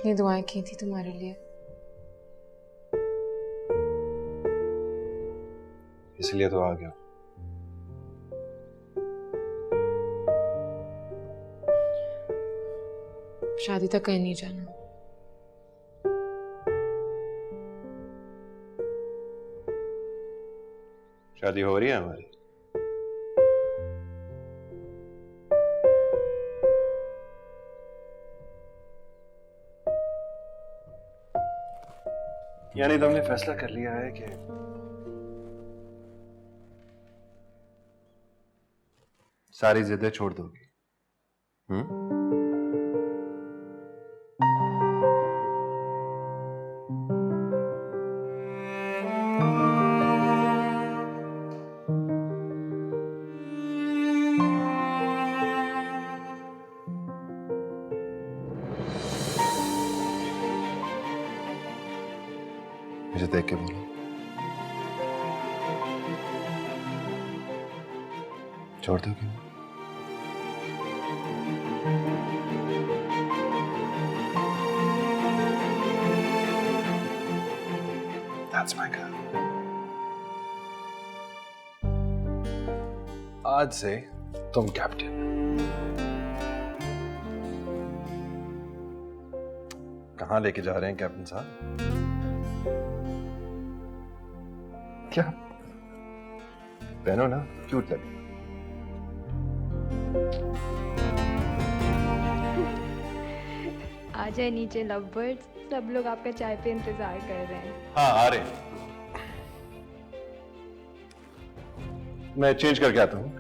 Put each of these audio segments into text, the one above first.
कितनी दुआएं की थी तुम्हारे लिए। इसलिए तो आ गया। शादी तक कहीं नहीं जाना। शादी हो रही है हमारी। यानी तुमने फैसला कर लिया है कि सारी जिद्दें छोड़ दोगी? मुझे देख के बोलो, छोड़ दोगी? That's my girl. आज से तुम कैप्टन। कहां लेके जा रहे हैं कैप्टन साहब? क्या पहनो ना, क्यूट लगे। आ जाए नीचे लव बर्ड्स, सब लोग आपका चाय पे इंतजार कर रहे हैं। हाँ आ रहे हैं। मैं चेंज करके आता हूँ।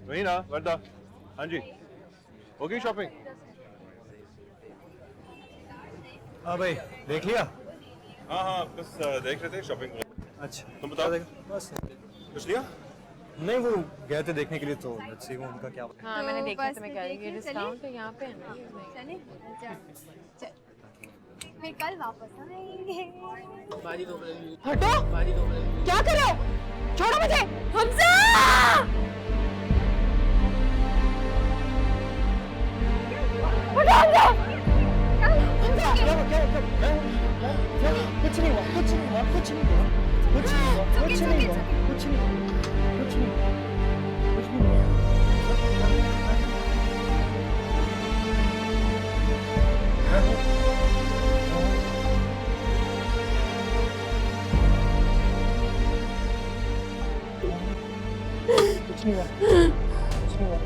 वही ना वर्दा। हाँ जी, हो गई शॉपिंग? हाँ भाई, देख लिया? हाँ हाँ, बस देख रहे थे शॉपिंग। अच्छा, तुम बताओ। बस कुछ लिया? नहीं, वो गए थे देखने के लिए, तो लेट्स सी उनका क्या। हाँ मैंने देखा था। मैं कह रही हूँ डिस्काउंट है यहाँ पे है ना। चले फिर कल वापस आएंगे। हटो, क्या कर रहे हो? छोड़ो मुझे। हमजा! हटो हमजा! कुछ नहीं हुआ, कुछ नहीं हुआ, कुछ नहीं हुआ, कुछ नहीं हुआ, कुछ नहीं हुआ, कुछ नहीं हुआ, कुछ नहीं हुआ, कुछ नहीं हुआ। कुछ नहीं हुआ, कुछ नहीं हुआ।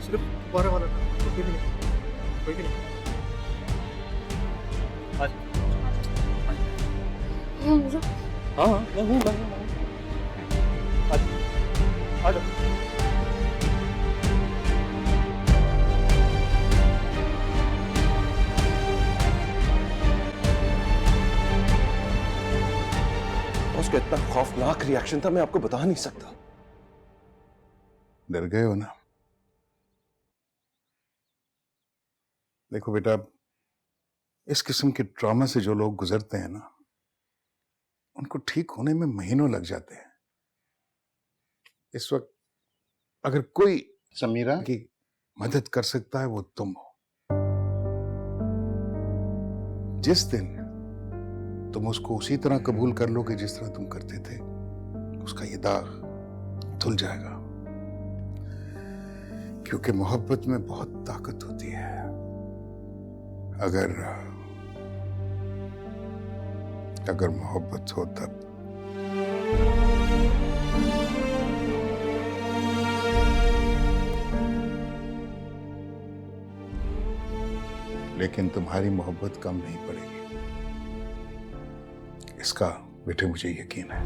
सिर्फ बारह वाला था, कोई भी नहीं, कोई भी नहीं। आज हाँ हाँ मैं हूँ आज आ जाओ। उसका इतना खौफनाक रिएक्शन था, मैं आपको बता नहीं सकता। डर गए हो ना? देखो बेटा, इस किस्म के ट्रॉमा से जो लोग गुजरते हैं ना, उनको ठीक होने में महीनों लग जाते हैं। इस वक्त अगर कोई समीरा की मदद कर सकता है वो तुम हो। जिस दिन तुम उसको उसी तरह कबूल कर लोगे जिस तरह तुम करते थे, उसका ये दाग धुल जाएगा। क्योंकि मोहब्बत में बहुत ताकत होती है। अगर मोहब्बत हो तब। लेकिन तुम्हारी मोहब्बत कम नहीं पड़ेगी, इसका बेटे मुझे यकीन है।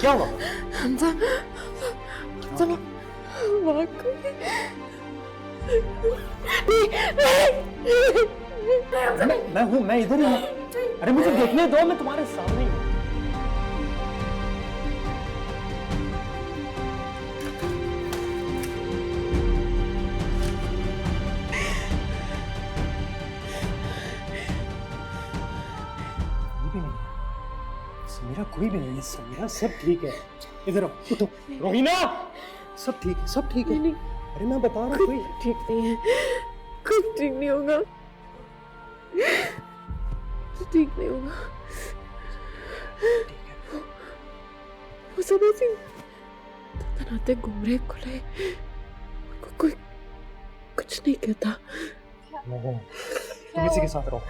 क्या हुआ? हमजा मैं हूँ, मैं इधर ही हूँ। अरे मुझे देखने दो, मैं तुम्हारे सामने ही हूँ। समीरा कोई भी नहीं है। समीरा सब ठीक है। इधर आओ, उठो। रोहिना, सब ठीक है, सब ठीक है। अरे मैं बता रहा हूँ, कोई ठीक नहीं है, कुछ ठीक नहीं होगा, ठीक नहीं होगा। वो सब ऐसे तनाते घूम रहे खुले, कोई कुछ नहीं कहता। तुम इसी के साथ रहो,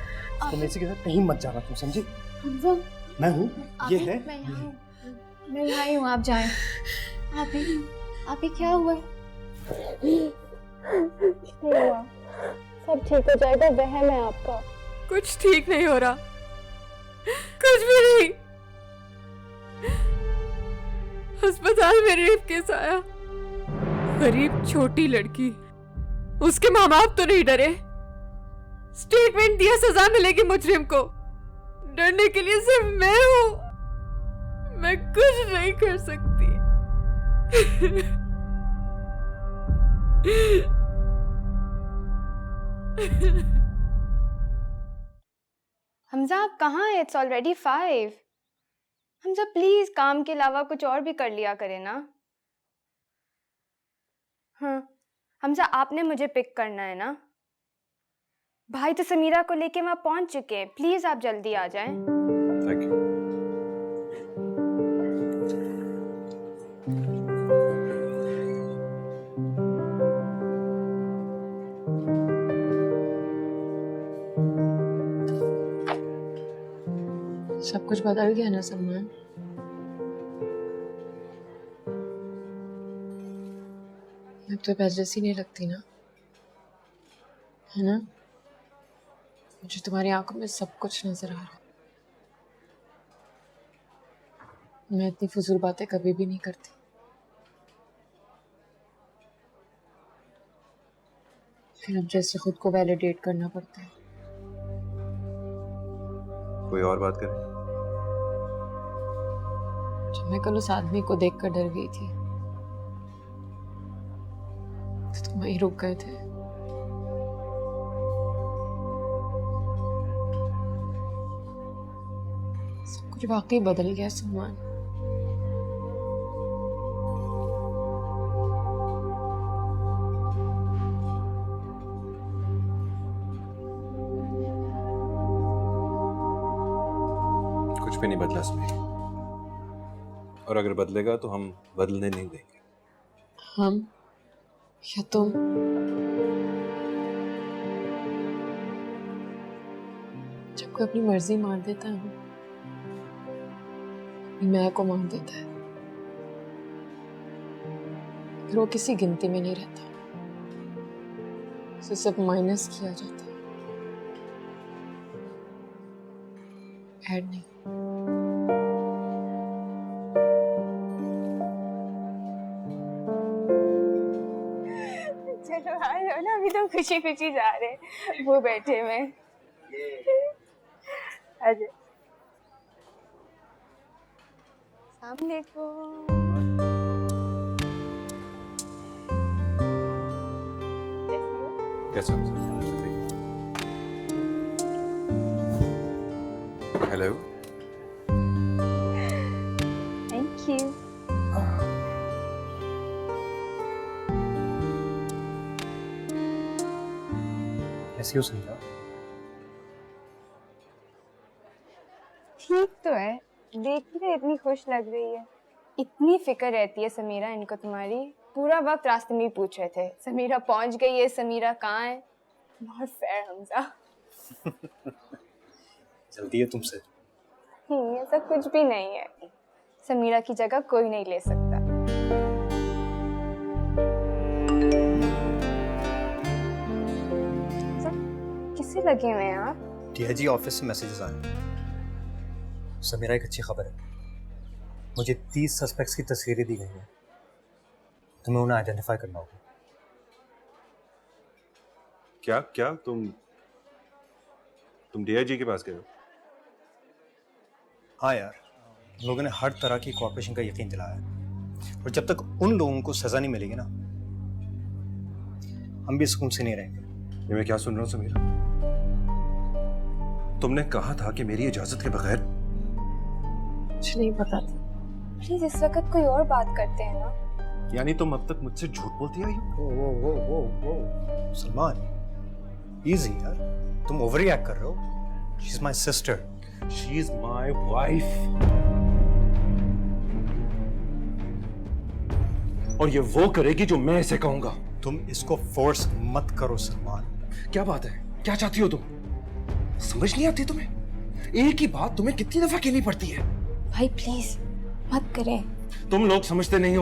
तुम इसी के साथ कहीं मत जाना, तुम समझी? हमजा मैं हूँ, ये है। मैं यहाँ ही हूँ, आप जाएं। आप ही क्या हुआ? नहीं हुआ, सब ठीक हो जाएगा, वहम है आपका। कुछ ठीक नहीं हो रहा, कुछ भी नहीं। अस्पताल में रेप केस आया, गरीब छोटी लड़की, उसके माँ बाप तो नहीं डरे। स्टेटमेंट दिया, सजा मिलेगी मुजरिम को। डरने के लिए सिर्फ मैं हूँ, मैं कुछ नहीं कर सकती। हमजा आप कहाँ हैं? It's already 5। हमजा प्लीज काम के अलावा कुछ और भी कर लिया करें ना। हाँ हमजा, आपने मुझे पिक करना है ना। भाई तो समीरा को लेके वहां पहुंच चुके हैं, प्लीज आप जल्दी आ जाएं। Thank you. सब कुछ बदल गया ना सलमान। अब तो पहले जैसी नहीं लगती ना, है ना? मुझे तुम्हारी आंखों में सब कुछ नजर आ रहा। मैं इतनी फजूल बातें कभी भी नहीं करती। फिर अब जैसे खुद को वैलिडेट करना पड़ता है। कोई और बात करें? जब मैं कल उस आदमी को देखकर डर गई थी तो तुम वहीं रुक गए थे। सब कुछ वाकई बदल गया सलमान। कुछ भी नहीं बदला सुनी, और अगर बदलेगा तो हम बदलने नहीं देंगे। हम या तुम? जब कोई अपनी मर्जी मार देता है, अपनी मैं को मार देता है, फिर वो किसी गिनती में नहीं रहता, उसे सब माइनस किया जाता है, ऐड नहीं। चलो आ जाओ ना, अभी तो खुशी खुशी जा रहे हैं, वो बैठे में। अजय सामने को कैसा? हेलो। Thank you. कैसी हो समीरा? देखिए इतनी खुश लग रही है। इतनी फिक्र रहती है समीरा इनको तुम्हारी। पूरा वक्त रास्ते में ही पूछ रहे थे समीरा पहुंच गई है, समीरा कहाँ है। बहुत फेयर हमजा। जल्दी है तुमसे। ऐसा कुछ भी नहीं है। समीरा की जगह कोई नहीं ले सकता। किसे लगे हुए हैं आप? डीआईजी ऑफिस से मैसेजेस आए। समीरा, एक अच्छी खबर है। मुझे 30 सस्पेक्ट्स की तस्वीरें दी गई हैं। तुम्हें उन्हें आइडेंटिफाई करना होगा। क्या क्या तुम डीआईजी के पास गए हो? हाँ यार, लोगों ने हर तरह की कॉर्पोरेशन का यकीन दिलाया है, और जब तक उन लोगों को सजा नहीं मिलेगी ना, हम भी सुकून से नहीं रहेंगे। ये मैं क्या सुन रहा हूँ समीरा? तुमने कहा था कि मेरी इजाजत के बगैर। कुछ नहीं पता था। प्लीज इस वक्त कोई और बात करते हैं ना। यानी तुम अब तक मुझसे झूठ बोलती आई हो? वो सलमान, इजी यार, तुम ओवर रिएक्ट कर रहे हो। She is my sister. She is my wife. और ये वो करेगी जो मैं इसे कहूंगा। तुम इसको फोर्स मत करो सलमान। क्या बात है? क्या चाहती हो तुम? समझ नहीं आती तुम्हें? एक ही बात तुम्हें कितनी दफा कहनी पड़ती है? भाई प्लीज मत करें। तुम लोग समझते नहीं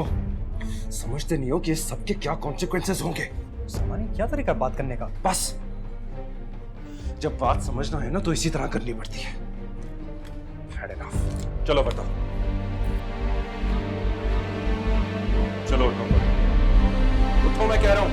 हो कि इस सबके क्या कॉन्सिक्वेंसेस होंगे। सलमान, ये क्या तरीका है बात करने का? बस जब बात समझना है ना तो इसी तरह करनी पड़ती है। Had enough. चलो बताओ। चलो उठो मैं कह रहा हूं।